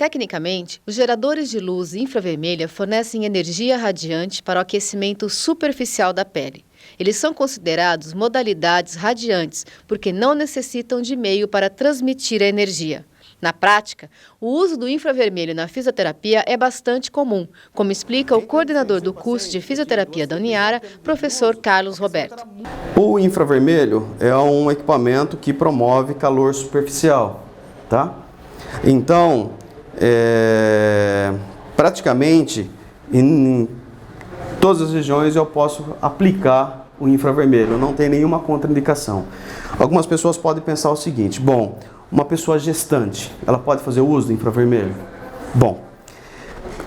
Tecnicamente, os geradores de luz infravermelha fornecem energia radiante para o aquecimento superficial da pele. Eles são considerados modalidades radiantes porque não necessitam de meio para transmitir a energia. Na prática, o uso do infravermelho na fisioterapia é bastante comum, como explica o coordenador do curso de fisioterapia da Uniara, professor Carlos Roberto. O infravermelho é um equipamento que promove calor superficial, tá? Então, praticamente em todas as regiões eu posso aplicar o infravermelho, não tem nenhuma contraindicação. Algumas pessoas podem pensar o seguinte: bom, uma pessoa gestante, ela pode fazer uso do infravermelho? Bom,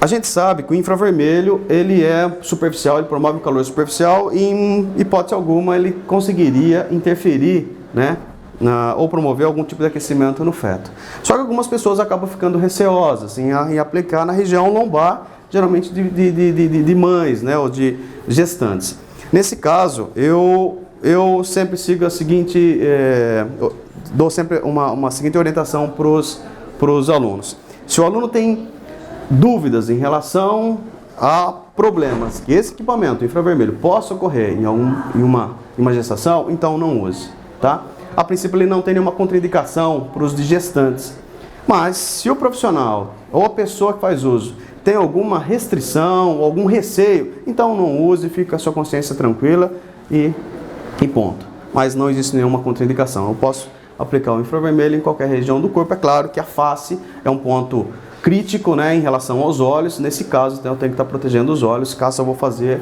a gente sabe que o infravermelho ele é superficial, ele promove o calor superficial e, em hipótese alguma, ele conseguiria interferir, né, ou promover algum tipo de aquecimento no feto. Só que algumas pessoas acabam ficando receosas em aplicar na região lombar, geralmente de mães, né, ou de gestantes. Nesse caso, eu sempre sigo a seguinte, dou sempre uma seguinte orientação para os alunos. Se o aluno tem dúvidas em relação a problemas que esse equipamento infravermelho possa ocorrer em uma gestação, então não use, tá? A princípio ele não tem nenhuma contraindicação para os de gestantes, mas se o profissional ou a pessoa que faz uso tem alguma restrição ou algum receio, então não use, fica a sua consciência tranquila e ponto. Mas não existe nenhuma contraindicação. Eu posso aplicar o infravermelho em qualquer região do corpo. É claro que a face é um ponto crítico, né, em relação aos olhos. Nesse caso, então, eu tenho que estar protegendo os olhos caso eu vou fazer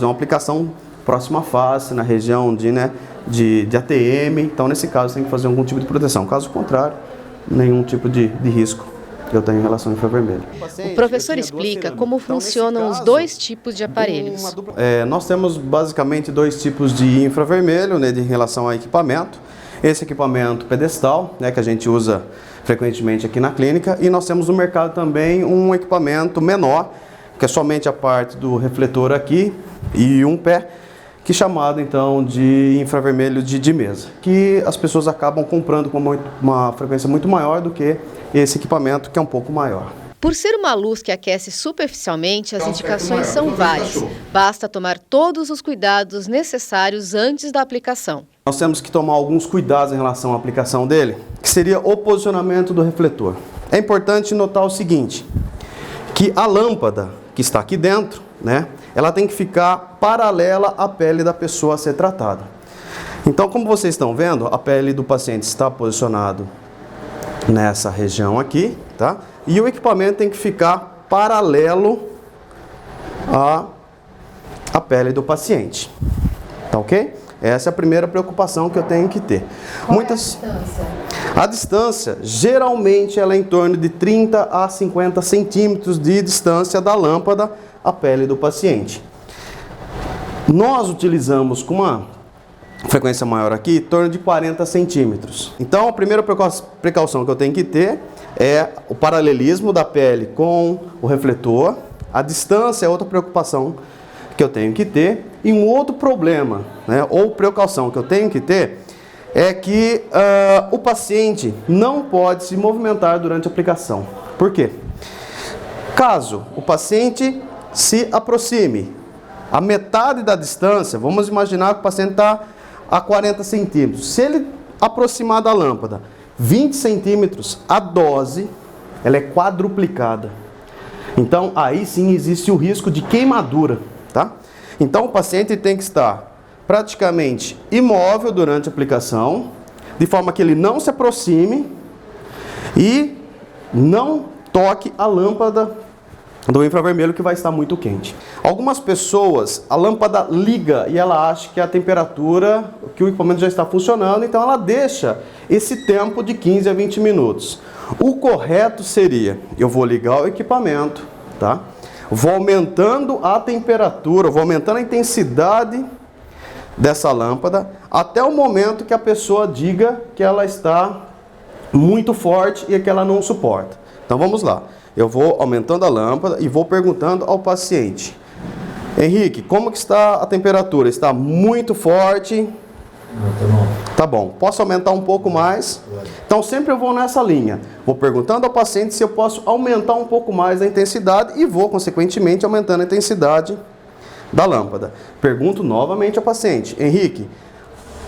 uma aplicação próxima à face, na região de ATM. Então, nesse caso, tem que fazer algum tipo de proteção. Caso contrário, nenhum tipo de risco que eu tenho em relação ao infravermelho. O professor explica como funcionam os dois tipos de aparelhos. Nós temos basicamente dois tipos de infravermelho, né, em relação ao equipamento. Esse equipamento pedestal, né, que a gente usa frequentemente aqui na clínica, e nós temos no mercado também um equipamento menor, que é somente a parte do refletor aqui e um pé, que é chamado então de infravermelho de mesa, que as pessoas acabam comprando com uma frequência muito maior do que esse equipamento, que é um pouco maior. Por ser uma luz que aquece superficialmente, as indicações são várias. Basta tomar todos os cuidados necessários antes da aplicação. Nós temos que tomar alguns cuidados em relação à aplicação dele, que seria o posicionamento do refletor. É importante notar o seguinte, que a lâmpada que está aqui dentro, né, ela tem que ficar paralela à pele da pessoa a ser tratada. Então, como vocês estão vendo, a pele do paciente está posicionado nessa região aqui, tá? E o equipamento tem que ficar paralelo à pele do paciente, tá ok? Essa é a primeira preocupação que eu tenho que ter. Qual é a distância? A distância, geralmente, ela é em torno de 30 a 50 centímetros de distância da lâmpada à pele do paciente. Nós utilizamos com uma frequência maior aqui, em torno de 40 centímetros. Então, a primeira precaução que eu tenho que ter é o paralelismo da pele com o refletor. A distância é outra preocupação que eu tenho que ter. E um outro problema, né, ou precaução que eu tenho que ter, é que o paciente não pode se movimentar durante a aplicação. Por quê? Caso o paciente se aproxime a metade da distância, vamos imaginar que o paciente está a 40 centímetros. Se ele aproximar da lâmpada 20 centímetros, a dose ela é quadruplicada. Então, aí sim existe o risco de queimadura, tá? Então, o paciente tem que estar praticamente imóvel durante a aplicação, de forma que ele não se aproxime e não toque a lâmpada do infravermelho, que vai estar muito quente. Algumas pessoas, a lâmpada liga e ela acha que a temperatura, que o equipamento já está funcionando, então ela deixa esse tempo de 15 a 20 minutos. O correto seria, eu vou ligar o equipamento, tá? Vou aumentando a temperatura, vou aumentando a intensidade dessa lâmpada até o momento que a pessoa diga que ela está muito forte e que ela não suporta. Então vamos lá. Eu vou aumentando a lâmpada e vou perguntando ao paciente: Henrique, como que está a temperatura? Está muito forte? Não, tá bom. Tá bom. Posso aumentar um pouco mais? Então Então sempre eu vou nessa linha, vou perguntando ao paciente se eu posso aumentar um pouco mais a intensidade e vou, consequentemente, aumentando a intensidade da lâmpada. Pergunto novamente ao paciente: Henrique,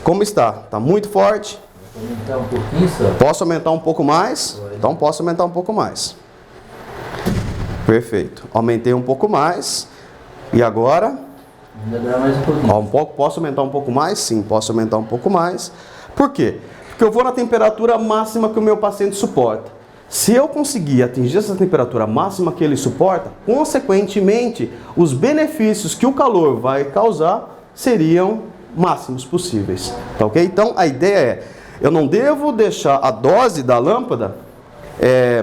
como está? Está muito forte? Aumentar um pouquinho só? Posso aumentar um pouco mais? Então posso aumentar um pouco mais. Perfeito. Aumentei um pouco mais. E agora? Ainda dá mais um pouquinho. Posso aumentar um pouco mais? Sim, posso aumentar um pouco mais. Por quê? Porque eu vou na temperatura máxima que o meu paciente suporta. Se eu conseguir atingir essa temperatura máxima que ele suporta, consequentemente, os benefícios que o calor vai causar seriam máximos possíveis. Tá ok? Então, a ideia é, eu não devo deixar a dose da lâmpada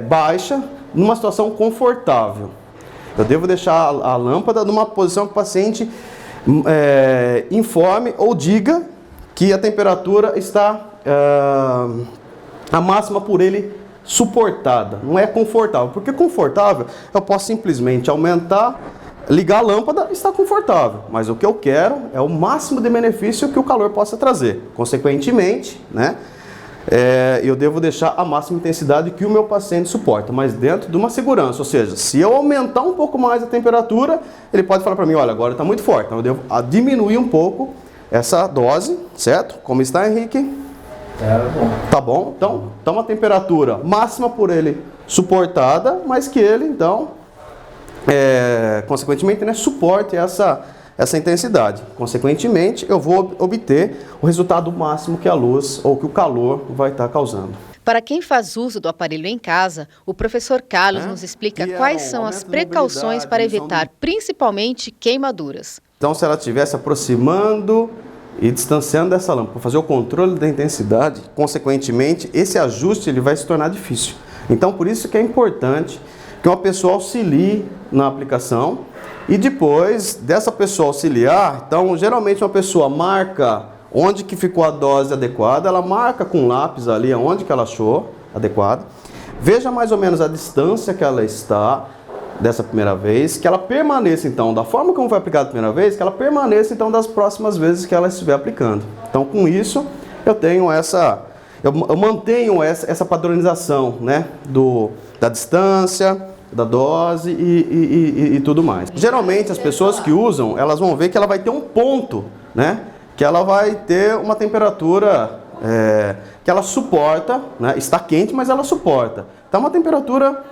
baixa numa situação confortável. Eu devo deixar a lâmpada numa posição que o paciente informe ou diga que a temperatura está a máxima por ele suportada. Não é confortável, porque confortável eu posso simplesmente aumentar, ligar a lâmpada e está confortável. Mas o que eu quero é o máximo de benefício que o calor possa trazer. Consequentemente, né? Eu devo deixar a máxima intensidade que o meu paciente suporta, mas dentro de uma segurança. Ou seja, se eu aumentar um pouco mais a temperatura, ele pode falar para mim: olha, agora está muito forte, então eu devo diminuir um pouco essa dose, certo? Como está, Henrique? Tá bom. Tá bom? Então, tá uma temperatura máxima por ele suportada, mas que ele, então, consequentemente, né, suporte essa intensidade. Consequentemente, eu vou obter o resultado máximo que a luz ou que o calor vai estar causando. Para quem faz uso do aparelho em casa, o professor Carlos nos explica quais são as precauções para evitar, principalmente, queimaduras. Então, se ela estiver se aproximando e distanciando dessa lâmpada, para fazer o controle da intensidade, consequentemente, esse ajuste ele vai se tornar difícil. Então, por isso que é importante que uma pessoa auxilie na aplicação e depois dessa pessoa auxiliar, então, geralmente uma pessoa marca onde que ficou a dose adequada, ela marca com lápis ali onde que ela achou adequado, veja mais ou menos a distância que ela está dessa primeira vez, que ela permaneça então, da forma como foi aplicada a primeira vez, que ela permaneça então das próximas vezes que ela estiver aplicando. Então, com isso, eu tenho eu mantenho essa padronização, né, da distância, da dose e tudo mais. Geralmente, as pessoas que usam, elas vão ver que ela vai ter um ponto, né, que ela vai ter uma temperatura que ela suporta, né, está quente, mas ela suporta. Então, uma temperatura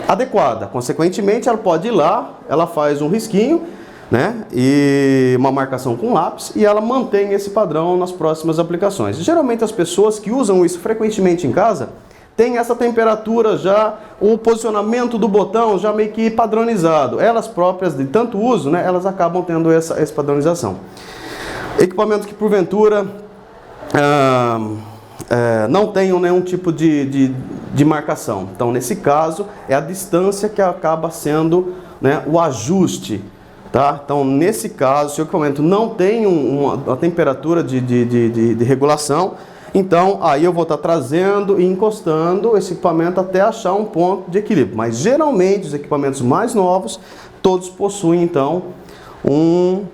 adequada. Consequentemente, ela pode ir lá, ela faz um risquinho, né, e uma marcação com lápis, e ela mantém esse padrão nas próximas aplicações. Geralmente as pessoas que usam isso frequentemente em casa têm essa temperatura já, o posicionamento do botão já meio que padronizado. Elas próprias, de tanto uso, né, elas acabam tendo essa padronização. Equipamentos que porventura não tenham nenhum tipo de marcação. Então, nesse caso, é a distância que acaba sendo, né, o ajuste. Tá? Então, nesse caso, se o equipamento não tem uma temperatura de regulação, então aí eu vou estar trazendo e encostando esse equipamento até achar um ponto de equilíbrio. Mas, geralmente, os equipamentos mais novos, todos possuem, então, um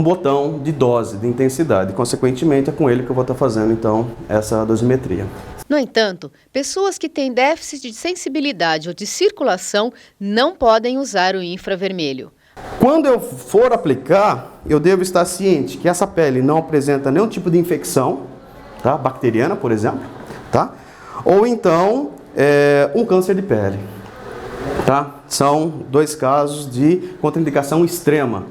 botão de dose, de intensidade. Consequentemente, é com ele que eu vou estar fazendo, então, essa dosimetria. No entanto, pessoas que têm déficit de sensibilidade ou de circulação não podem usar o infravermelho. Quando eu for aplicar, eu devo estar ciente que essa pele não apresenta nenhum tipo de infecção, tá? Bacteriana, por exemplo, tá? Ou então, um câncer de pele, tá? São dois casos de contraindicação extrema.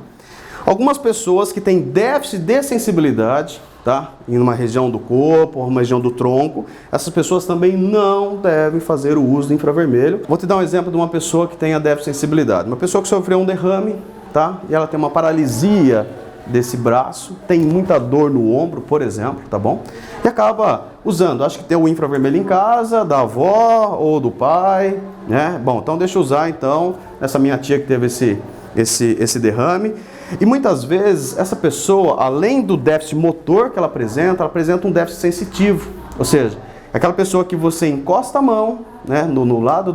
Algumas pessoas que têm déficit de sensibilidade, tá? Em uma região do corpo, ou uma região do tronco, essas pessoas também não devem fazer o uso do infravermelho. Vou te dar um exemplo de uma pessoa que tenha déficit de sensibilidade. Uma pessoa que sofreu um derrame, tá? E ela tem uma paralisia desse braço, tem muita dor no ombro, por exemplo, tá bom? E acaba usando, acho que tem o infravermelho em casa, da avó ou do pai, né? Bom, então deixa eu usar então, essa minha tia que teve esse derrame. E muitas vezes essa pessoa, além do déficit motor que ela apresenta um déficit sensitivo. Ou seja, aquela pessoa que você encosta a mão, né, no lado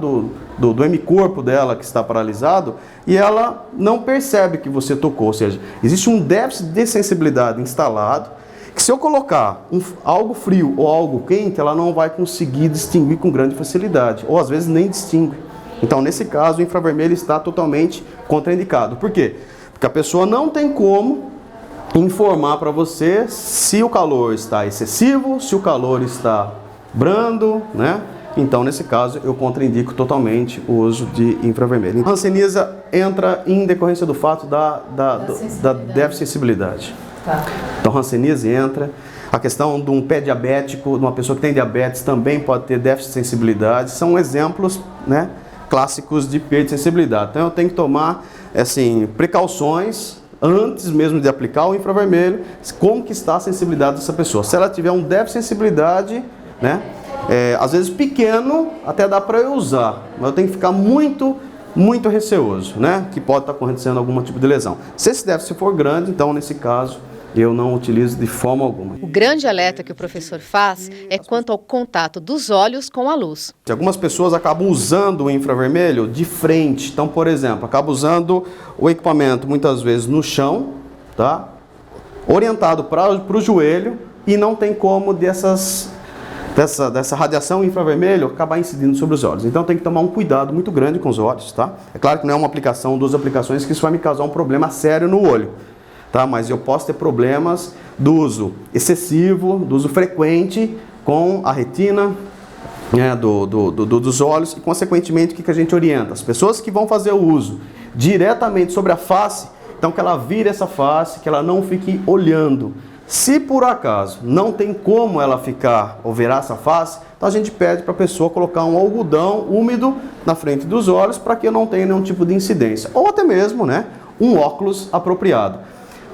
do hemicorpo dela que está paralisado e ela não percebe que você tocou. Ou seja, existe um déficit de sensibilidade instalado que se eu colocar algo frio ou algo quente, ela não vai conseguir distinguir com grande facilidade, ou às vezes nem distingue. Então, nesse caso, o infravermelho está totalmente contraindicado. Por quê? Porque a pessoa não tem como informar para você se o calor está excessivo, se o calor está brando, né? Então, nesse caso, eu contraindico totalmente o uso de infravermelho. A hanseníase entra em decorrência do fato da deficiência. Tá. Então, a hanseníase entra. A questão de um pé diabético, de uma pessoa que tem diabetes, também pode ter déficit de sensibilidade. São exemplos, né, clássicos de perda de sensibilidade. Então, eu tenho que tomar, assim, precauções antes mesmo de aplicar o infravermelho, como que está a sensibilidade dessa pessoa. Se ela tiver um déficit de sensibilidade, né, às vezes pequeno, até dá para eu usar, mas eu tenho que ficar muito receoso, né, que pode estar acontecendo algum tipo de lesão. Se esse déficit for grande, então nesse caso eu não utilizo de forma alguma. O grande alerta que o professor faz é quanto ao contato dos olhos com a luz. Algumas pessoas acabam usando o infravermelho de frente. Então, por exemplo, acabam usando o equipamento muitas vezes no chão, tá? Orientado para o joelho, e não tem como dessa radiação infravermelho acabar incidindo sobre os olhos. Então tem que tomar um cuidado muito grande com os olhos, tá? É claro que não é uma aplicação, duas aplicações, que isso vai me causar um problema sério no olho, tá? Mas eu posso ter problemas do uso excessivo, do uso frequente com a retina, né, dos olhos, e consequentemente o que a gente orienta? As pessoas que vão fazer o uso diretamente sobre a face, então que ela vire essa face, que ela não fique olhando. Se por acaso não tem como ela ficar ou virar essa face, então a gente pede para a pessoa colocar um algodão úmido na frente dos olhos para que não tenha nenhum tipo de incidência. Ou até mesmo, né, um óculos apropriado.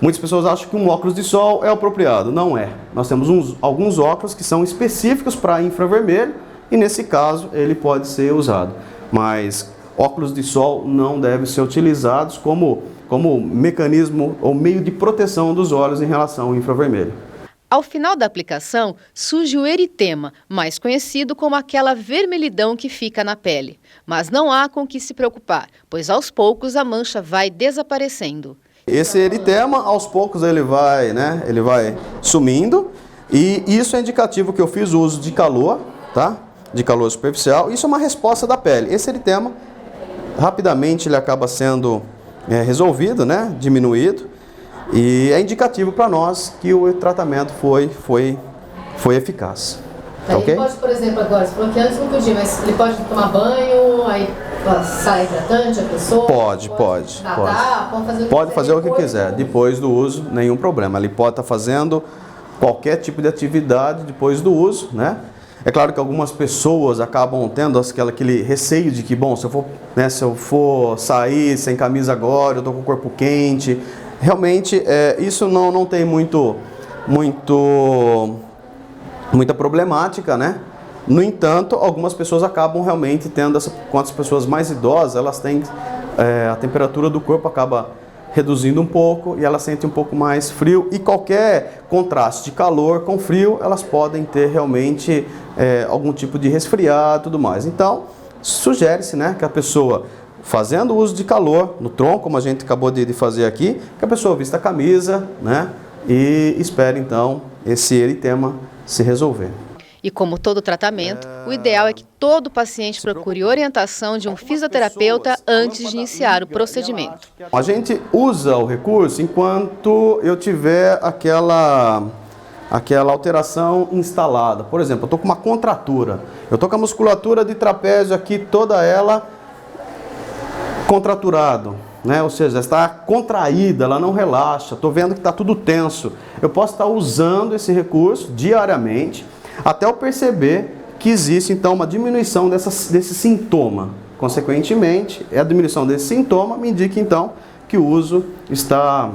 Muitas pessoas acham que um óculos de sol é apropriado. Não é. Nós temos alguns óculos que são específicos para infravermelho e nesse caso ele pode ser usado. Mas óculos de sol não devem ser utilizados como mecanismo ou meio de proteção dos olhos em relação ao infravermelho. Ao final da aplicação, surge o eritema, mais conhecido como aquela vermelhidão que fica na pele. Mas não há com que se preocupar, pois aos poucos a mancha vai desaparecendo. Esse eritema, aos poucos, ele vai sumindo, e isso é indicativo que eu fiz o uso de calor, tá? De calor superficial. Isso é uma resposta da pele. Esse eritema, rapidamente, ele acaba sendo resolvido, né? Diminuído, e é indicativo para nós que o tratamento foi eficaz. Tá, okay? Ele pode, por exemplo, agora, você falou que antes não podia, mas ele pode tomar banho, aí passar hidratante a pessoa? Pode nadar, pode fazer o que quiser. Depois do uso, nenhum problema. Ele pode estar fazendo qualquer tipo de atividade depois do uso, né? É claro que algumas pessoas acabam tendo aquele receio de que, bom, se eu for sair sem camisa agora, eu estou com o corpo quente. Realmente, isso não tem muita problemática, né? No entanto, algumas pessoas acabam realmente tendo, quanto as pessoas mais idosas, elas têm, a temperatura do corpo acaba reduzindo um pouco e elas sentem um pouco mais frio, e qualquer contraste de calor com frio, elas podem ter realmente algum tipo de resfriado e tudo mais. Então, sugere-se, né, que a pessoa, fazendo uso de calor no tronco, como a gente acabou de fazer aqui, que a pessoa vista a camisa, né, e espere então esse eritema se resolver. E como todo tratamento, o ideal é que todo paciente procure orientação de um fisioterapeuta antes de iniciar o procedimento. A gente usa o recurso enquanto eu tiver aquela alteração instalada. Por exemplo, eu estou com uma contratura, eu estou com a musculatura de trapézio aqui, toda ela contraturado, né? Ou seja, está contraída, ela não relaxa, estou vendo que está tudo tenso. Eu posso estar usando esse recurso diariamente, até eu perceber que existe então uma diminuição desse sintoma. Consequentemente, a diminuição desse sintoma me indica então que o uso está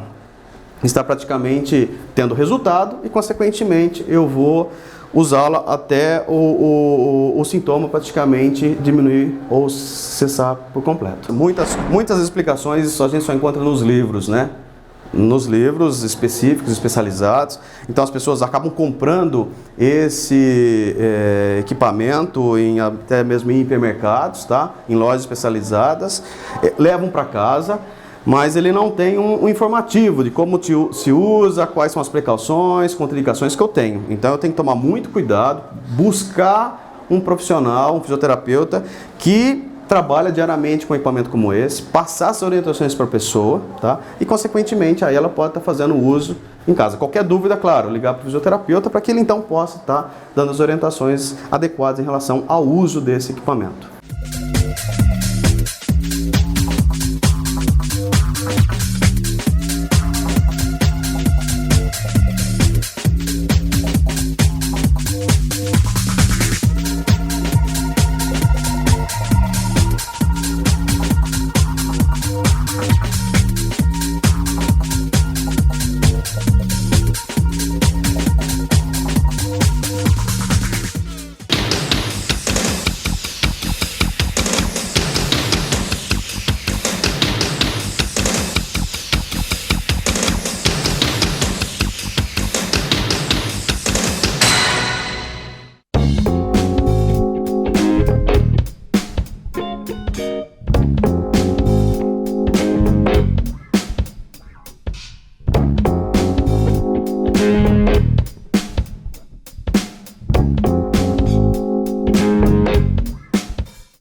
praticamente tendo resultado e consequentemente eu vou usá-la até o sintoma praticamente diminuir ou cessar por completo. Muitas explicações isso a gente só encontra nos livros, né? Nos livros específicos, especializados. Então as pessoas acabam comprando esse equipamento até mesmo em hipermercados, tá? Em lojas especializadas, levam para casa. mas ele não tem um informativo de como se usa, quais são as precauções, contraindicações que eu tenho. Então eu tenho que tomar muito cuidado, buscar um profissional, um fisioterapeuta que trabalha diariamente com equipamento como esse, passar as orientações para a pessoa, tá? E consequentemente aí ela pode estar fazendo uso em casa. Qualquer dúvida, claro, ligar para o fisioterapeuta para que ele então possa estar dando as orientações adequadas em relação ao uso desse equipamento.